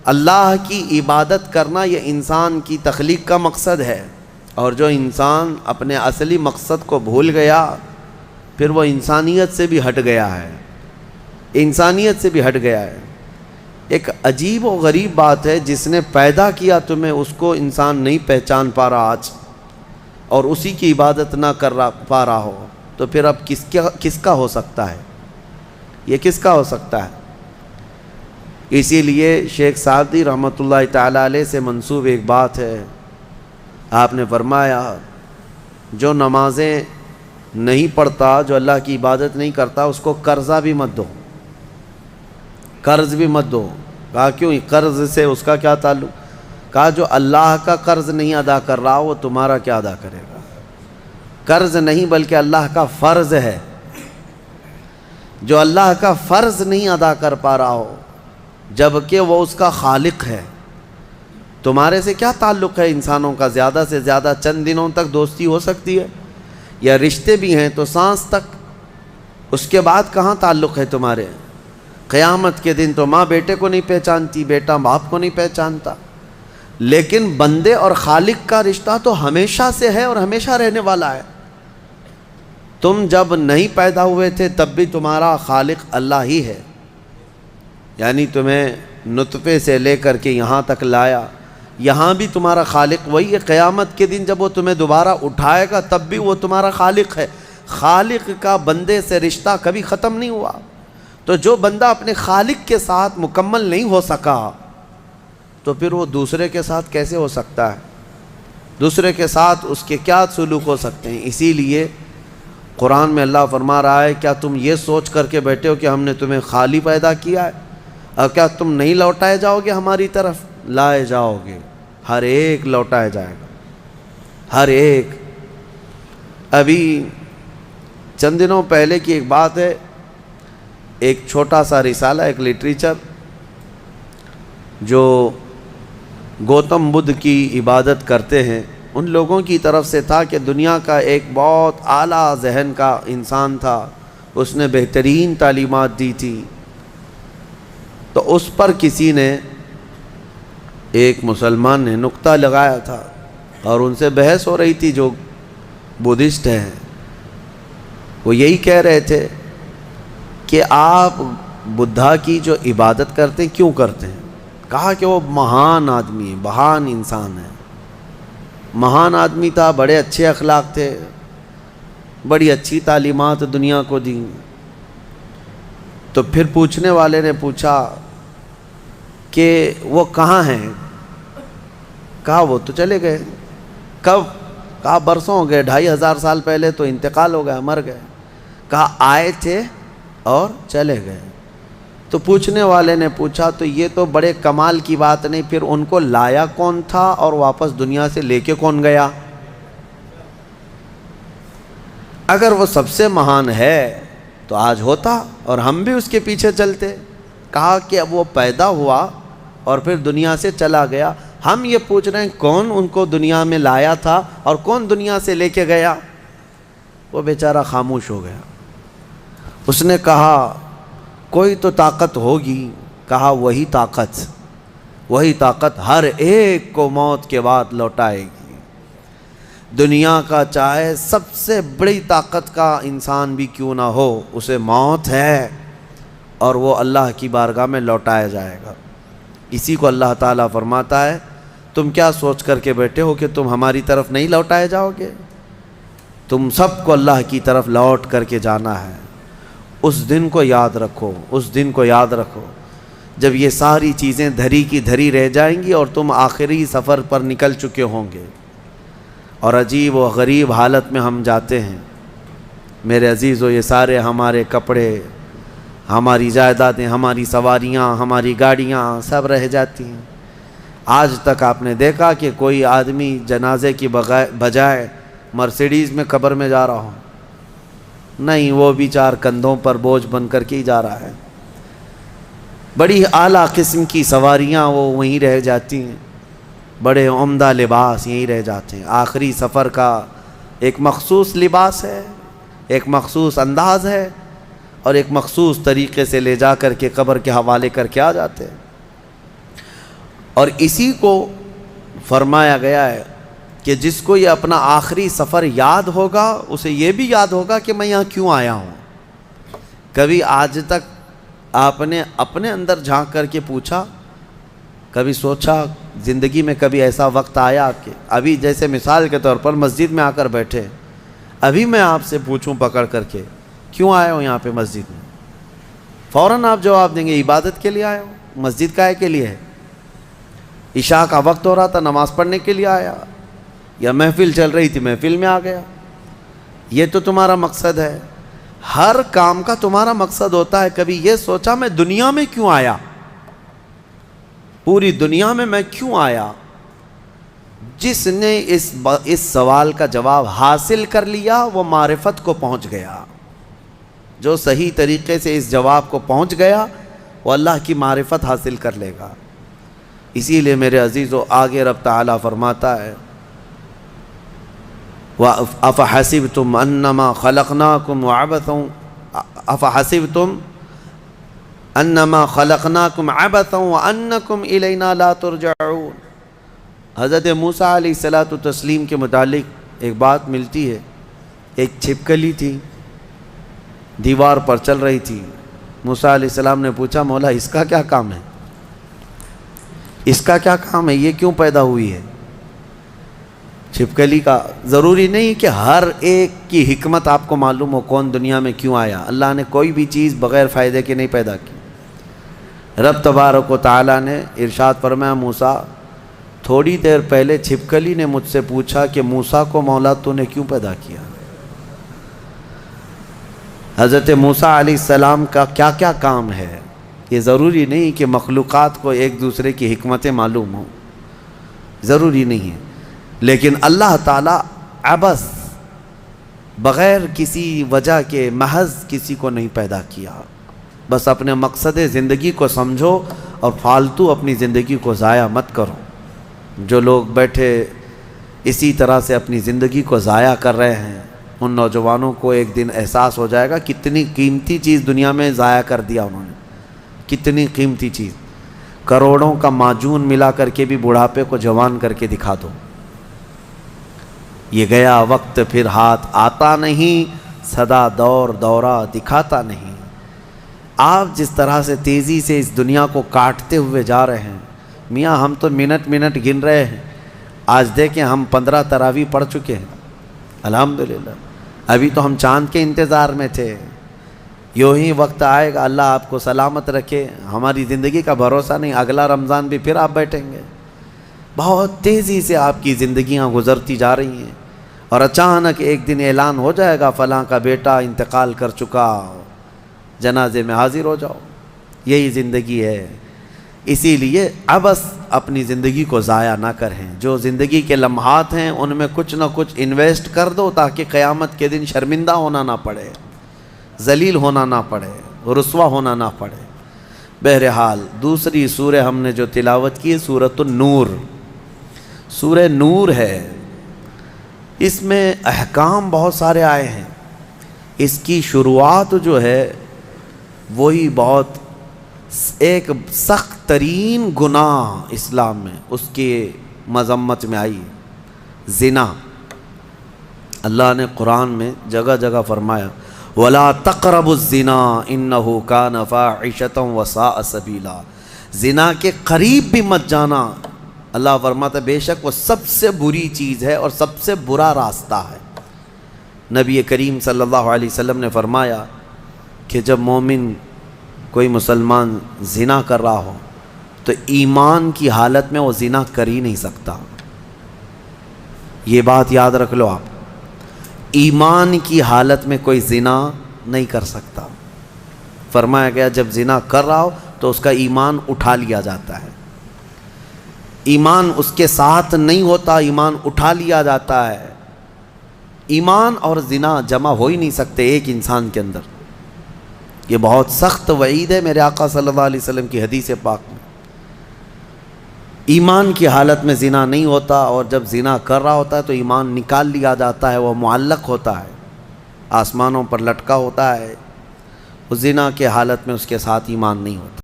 اللہ کی عبادت کرنا یہ انسان کی تخلیق کا مقصد ہے، اور جو انسان اپنے اصلی مقصد کو بھول گیا پھر وہ انسانیت سے بھی ہٹ گیا ہے، انسانیت سے بھی ہٹ گیا ہے۔ ایک عجیب و غریب بات ہے، جس نے پیدا کیا تمہیں اس کو انسان نہیں پہچان پا رہا آج، اور اسی کی عبادت نہ کر پا رہا ہو، تو پھر اب کس کا ہو سکتا ہے؟ یہ کس کا ہو سکتا ہے؟ اسی لیے شیخ سعدی رحمۃ اللہ تعالیٰ علیہ سے منسوب ایک بات ہے، آپ نے فرمایا جو نمازیں نہیں پڑھتا، جو اللہ کی عبادت نہیں کرتا، اس کو قرضہ بھی مت دو، قرض بھی مت دو۔ کہا کیوں؟ قرض سے اس کا کیا تعلق؟ کہا جو اللہ کا قرض نہیں ادا کر رہا وہ تمہارا کیا ادا کرے گا؟ قرض نہیں بلکہ اللہ کا فرض ہے، جو اللہ کا فرض نہیں ادا کر پا رہا ہو جبکہ وہ اس کا خالق ہے، تمہارے سے کیا تعلق ہے؟ انسانوں کا زیادہ سے زیادہ چند دنوں تک دوستی ہو سکتی ہے، یا رشتے بھی ہیں تو سانس تک، اس کے بعد کہاں تعلق ہے تمہارے؟ قیامت کے دن تو ماں بیٹے کو نہیں پہچانتی، بیٹا باپ کو نہیں پہچانتا، لیکن بندے اور خالق کا رشتہ تو ہمیشہ سے ہے اور ہمیشہ رہنے والا ہے۔ تم جب نہیں پیدا ہوئے تھے تب بھی تمہارا خالق اللہ ہی ہے، یعنی تمہیں نطفے سے لے کر کے یہاں تک لایا، یہاں بھی تمہارا خالق وہی ہے۔ قیامت کے دن جب وہ تمہیں دوبارہ اٹھائے گا تب بھی وہ تمہارا خالق ہے۔ خالق کا بندے سے رشتہ کبھی ختم نہیں ہوا، تو جو بندہ اپنے خالق کے ساتھ مکمل نہیں ہو سکا تو پھر وہ دوسرے کے ساتھ کیسے ہو سکتا ہے؟ دوسرے کے ساتھ اس کے کیا سلوک ہو سکتے ہیں؟ اسی لیے قرآن میں اللہ فرما رہا ہے کیا تم یہ سوچ کر کے بیٹھے ہو کہ ہم نے تمہیں خالی پیدا کیا ہے، اور کیا تم نہیں لوٹائے جاؤ گے ہماری طرف؟ لائے جاؤ گے، ہر ایک لوٹایا جائے گا، ہر ایک۔ ابھی چند دنوں پہلے کی ایک بات ہے، ایک چھوٹا سا رسالہ، ایک لٹریچر جو گوتم بدھ کی عبادت کرتے ہیں ان لوگوں کی طرف سے تھا کہ دنیا کا ایک بہت اعلیٰ ذہن کا انسان تھا، اس نے بہترین تعلیمات دی تھی، تو اس پر کسی نے، ایک مسلمان نے نقطہ لگایا تھا اور ان سے بحث ہو رہی تھی جو بدھسٹ ہیں۔ وہ یہی کہہ رہے تھے کہ آپ بدھا کی جو عبادت کرتے ہیں کیوں کرتے ہیں؟ کہا کہ وہ مہان آدمی ہے، مہان انسان ہے، مہان آدمی تھا، بڑے اچھے اخلاق تھے، بڑی اچھی تعلیمات دنیا کو دیں۔ تو پھر پوچھنے والے نے پوچھا کہ وہ کہاں ہیں؟ کہا وہ تو چلے گئے۔ کب؟ کہا برسوں ہو گئے، 2500 سال پہلے تو انتقال ہو گیا، مر گئے۔ کہا آئے تھے اور چلے گئے۔ تو پوچھنے والے نے پوچھا تو یہ تو بڑے کمال کی بات نہیں، پھر ان کو لایا کون تھا اور واپس دنیا سے لے کے کون گیا؟ اگر وہ سب سے مہان ہے تو آج ہوتا اور ہم بھی اس کے پیچھے چلتے۔ کہا کہ وہ پیدا ہوا اور پھر دنیا سے چلا گیا، ہم یہ پوچھ رہے ہیں کون ان کو دنیا میں لایا تھا اور کون دنیا سے لے کے گیا؟ وہ بیچارہ خاموش ہو گیا۔ اس نے کہا کوئی تو طاقت ہوگی۔ کہا وہی طاقت ہر ایک کو موت کے بعد لوٹائے گی۔ دنیا کا چاہے سب سے بڑی طاقت کا انسان بھی کیوں نہ ہو، اسے موت ہے اور وہ اللہ کی بارگاہ میں لوٹایا جائے گا۔ اسی کو اللہ تعالیٰ فرماتا ہے تم کیا سوچ کر کے بیٹھے ہو کہ تم ہماری طرف نہیں لوٹائے جاؤ گے؟ تم سب کو اللہ کی طرف لوٹ کر کے جانا ہے۔ اس دن کو یاد رکھو، اس دن کو یاد رکھو جب یہ ساری چیزیں دھری کی دھری رہ جائیں گی اور تم آخری سفر پر نکل چکے ہوں گے، اور عجیب و غریب حالت میں ہم جاتے ہیں۔ میرے عزیزو، یہ سارے ہمارے کپڑے، ہماری جائیدادیں، ہماری سواریاں، ہماری گاڑیاں سب رہ جاتی ہیں۔ آج تک آپ نے دیکھا کہ کوئی آدمی جنازے کی بجائے مرسیڈیز میں قبر میں جا رہا ہو؟ نہیں، وہ بھی 4 کندھوں پر بوجھ بن کر کے ہی جا رہا ہے۔ بڑی اعلیٰ قسم کی سواریاں وہ وہیں رہ جاتی ہیں، بڑے عمدہ لباس یہیں رہ جاتے ہیں۔ آخری سفر کا ایک مخصوص لباس ہے، ایک مخصوص انداز ہے، اور ایک مخصوص طریقے سے لے جا کر کے قبر کے حوالے کر کے آ جاتے ہیں۔ اور اسی کو فرمایا گیا ہے کہ جس کو یہ اپنا آخری سفر یاد ہوگا اسے یہ بھی یاد ہوگا کہ میں یہاں کیوں آیا ہوں۔ کبھی آج تک آپ نے اپنے اندر جھانک کر کے پوچھا، کبھی سوچا زندگی میں کبھی ایسا وقت آیا کہ ابھی جیسے مثال کے طور پر مسجد میں آ کر بیٹھے، ابھی میں آپ سے پوچھوں پکڑ کر کے کیوں آئے ہو یہاں پہ مسجد میں، فوراً آپ جواب دیں گے عبادت کے لیے آئے ہو۔ مسجد کائے کے لیے ہے؟ عشاء کا وقت ہو رہا تھا، نماز پڑھنے کے لیے آیا، یا محفل چل رہی تھی محفل میں آ گیا۔ یہ تو تمہارا مقصد ہے، ہر کام کا تمہارا مقصد ہوتا ہے۔ کبھی یہ سوچا میں دنیا میں کیوں آیا، پوری دنیا میں کیوں آیا؟ جس نے اس سوال کا جواب حاصل کر لیا وہ معرفت کو پہنچ گیا۔ جو صحیح طریقے سے اس جواب کو پہنچ گیا وہ اللہ کی معرفت حاصل کر لے گا۔ اسی لیے میرے عزیزو آگے رب تعالیٰ فرماتا ہے أَفَحَسِبْتُمْ أَنَّمَا خَلَقْنَاكُمْ عَبَثًا أَفَحَسِبْتُمْ أَنَّمَا خَلَقْنَاكُمْ عَبَثًا وَأَنَّكُمْ إِلَيْنَا لَا تُرْجَعُونَ۔ حضرت موسیٰ علیہ الصلوۃ والتسلیم کے متعلق ایک بات ملتی ہے۔ ایک چھپکلی تھی، دیوار پر چل رہی تھی۔ موسیٰ علیہ السلام نے پوچھا مولا اس کا کیا کام ہے، اس کا کیا کام ہے، یہ کیوں پیدا ہوئی ہے؟ چھپکلی کا ضروری نہیں کہ ہر ایک کی حکمت آپ کو معلوم ہو کون دنیا میں کیوں آیا۔ اللہ نے کوئی بھی چیز بغیر فائدے کے نہیں پیدا کی۔ رب تبارک و تعالیٰ نے ارشاد فرمایا موسیٰ تھوڑی دیر پہلے چھپکلی نے مجھ سے پوچھا کہ موسیٰ کو مولا تو نے کیوں پیدا کیا؟ حضرت موسیٰ علیہ السلام کا کیا کیا کام ہے؟ یہ ضروری نہیں کہ مخلوقات کو ایک دوسرے کی حکمتیں معلوم ہوں، ضروری نہیں ہے، لیکن اللہ تعالیٰ عبث بغیر کسی وجہ کے محض کسی کو نہیں پیدا کیا۔ بس اپنے مقصد زندگی کو سمجھو اور فالتو اپنی زندگی کو ضائع مت کرو۔ جو لوگ بیٹھے اسی طرح سے اپنی زندگی کو ضائع کر رہے ہیں ان نوجوانوں کو ایک دن احساس ہو جائے گا کتنی قیمتی چیز دنیا میں ضائع کر دیا انہوں نے، کتنی قیمتی چیز۔ کروڑوں کا معجون ملا کر کے بھی بڑھاپے کو جوان کر کے دکھا دو۔ یہ گیا وقت پھر ہاتھ آتا نہیں، سدا دور دورہ دکھاتا نہیں۔ آپ جس طرح سے تیزی سے اس دنیا کو کاٹتے ہوئے جا رہے ہیں، میاں ہم تو منٹ منٹ گن رہے ہیں۔ آج دیکھیں ہم 15 تراویح پڑھ چکے ہیں الحمدللہ، ابھی تو ہم چاند کے انتظار میں تھے۔ یوں ہی وقت آئے گا، اللہ آپ کو سلامت رکھے، ہماری زندگی کا بھروسہ نہیں، اگلا رمضان بھی پھر آپ بیٹھیں گے۔ بہت تیزی سے آپ کی زندگیاں گزرتی جا رہی ہیں، اور اچانک ایک دن اعلان ہو جائے گا فلاں کا بیٹا انتقال کر چکا، جنازے میں حاضر ہو جاؤ۔ یہی زندگی ہے۔ اسی لیے عبث اپنی زندگی کو ضائع نہ کریں۔ جو زندگی کے لمحات ہیں ان میں کچھ نہ کچھ انویسٹ کر دو تاکہ قیامت کے دن شرمندہ ہونا نہ پڑے، ذلیل ہونا نہ پڑے، رسوا ہونا نہ پڑے۔ بہرحال دوسری سورہ ہم نے جو تلاوت کی ہے سورۃ النور، سورہ نور ہے۔ اس میں احکام بہت سارے آئے ہیں۔ اس کی شروعات جو ہے وہی بہت ایک سخت ترین گناہ اسلام میں اس کی مذمت میں آئی، زنا۔ اللہ نے قرآن میں جگہ جگہ فرمایا وَلَا تَقْرَبُوا الزِّنَا إِنَّهُ كَانَ فَاحِشَةً وَسَاءَ سَبِيلًا، زنا کے قریب بھی مت جانا۔ اللہ فرماتا ہے بے شک وہ سب سے بری چیز ہے اور سب سے برا راستہ ہے۔ نبی کریم صلی اللہ علیہ وسلم نے فرمایا کہ جب مومن کوئی مسلمان زنا کر رہا ہو تو ایمان کی حالت میں وہ زنا کر ہی نہیں سکتا۔ یہ بات یاد رکھ لو آپ، ایمان کی حالت میں کوئی زنا نہیں کر سکتا۔ فرمایا گیا جب زنا کر رہا ہو تو اس کا ایمان اٹھا لیا جاتا ہے، ایمان اس کے ساتھ نہیں ہوتا، ایمان اٹھا لیا جاتا ہے۔ ایمان اور زنا جمع ہو ہی نہیں سکتے ایک انسان کے اندر۔ یہ بہت سخت وعید ہے میرے آقا صلی اللہ علیہ وسلم کی حدیث پاک میں۔ ایمان کی حالت میں زنا نہیں ہوتا، اور جب زنا کر رہا ہوتا ہے تو ایمان نکال لیا جاتا ہے، وہ معلق ہوتا ہے، آسمانوں پر لٹکا ہوتا ہے۔ اس زنا کے حالت میں اس کے ساتھ ایمان نہیں ہوتا۔